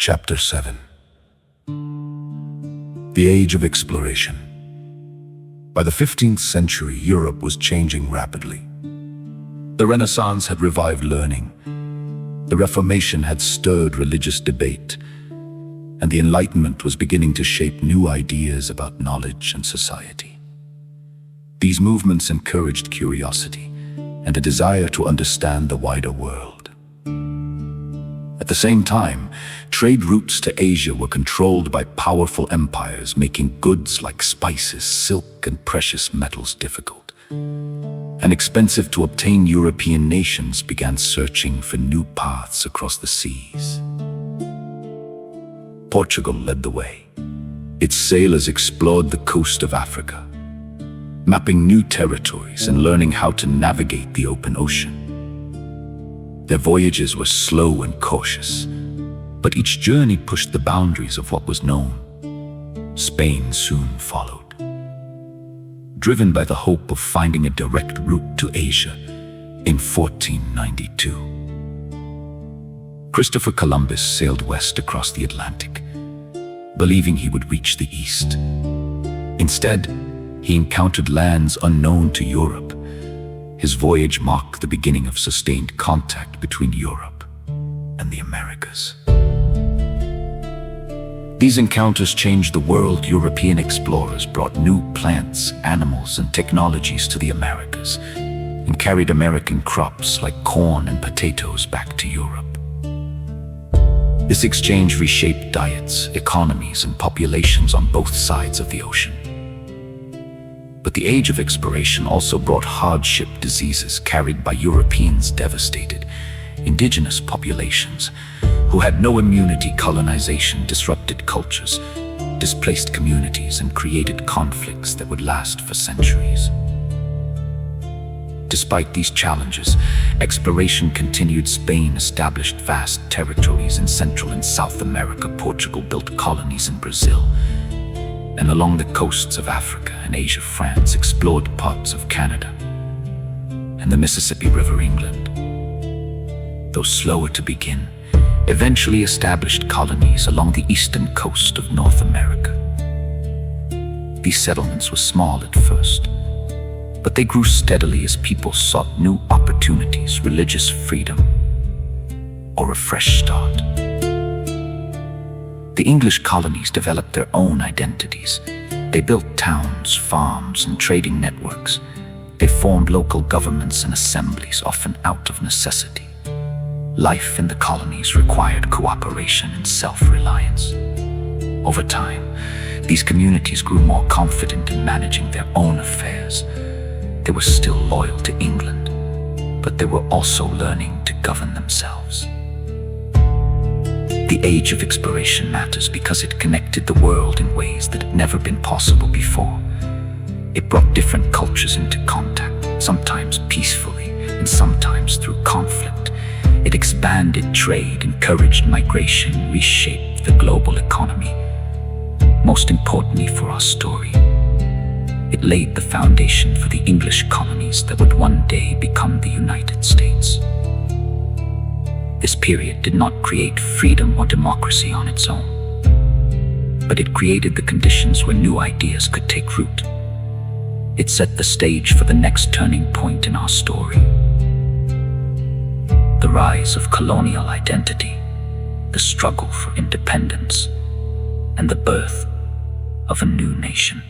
Chapter 7. The Age of Exploration. By the 15th century, Europe was changing rapidly. The Renaissance had revived learning, the Reformation had stirred religious debate, and the Enlightenment was beginning to shape new ideas about knowledge and society. These movements encouraged curiosity and a desire to understand the wider world. At the same time, trade routes to Asia were controlled by powerful empires, making goods like spices, silk, and precious metals difficult. And expensive to obtain, European nations began searching for new paths across the seas. Portugal led the way. Its sailors explored the coast of Africa, mapping new territories and learning how to navigate the open ocean. Their voyages were slow and cautious, but each journey pushed the boundaries of what was known. Spain soon followed, driven by the hope of finding a direct route to Asia. In 1492, Christopher Columbus sailed west across the Atlantic, believing he would reach the east. Instead, he encountered lands unknown to Europe. His voyage marked the beginning of sustained contact between Europe and the Americas. These encounters changed the world. European explorers brought new plants, animals, and technologies to the Americas, and carried American crops like corn and potatoes back to Europe. This exchange reshaped diets, economies, and populations on both sides of the ocean. But the Age of Exploration also brought hardship. Diseases carried by Europeans devastated indigenous populations who had no immunity. Colonization disrupted cultures, displaced communities, and created conflicts that would last for centuries. Despite these challenges, exploration continued. Spain established vast territories in Central and South America. Portugal built colonies in Brazil and along the coasts of Africa and Asia. France explored parts of Canada and the Mississippi River. England, though slower to begin, eventually established colonies along the eastern coast of North America. These settlements were small at first, but they grew steadily as people sought new opportunities, religious freedom, or a fresh start. The English colonies developed their own identities. They built towns, farms, and trading networks. They formed local governments and assemblies, often out of necessity. Life in the colonies required cooperation and self-reliance. Over time, these communities grew more confident in managing their own affairs. They were still loyal to England, but they were also learning to govern themselves. The Age of Exploration matters because it connected the world in ways that had never been possible before. It brought different cultures into contact, sometimes peacefully and sometimes through conflict. It expanded trade, encouraged migration, reshaped the global economy. Most importantly for our story, it laid the foundation for the English colonies that would one day become the United States. This period did not create freedom or democracy on its own, but it created the conditions where new ideas could take root. It set the stage for the next turning point in our story: the rise of colonial identity, the struggle for independence, and the birth of a new nation.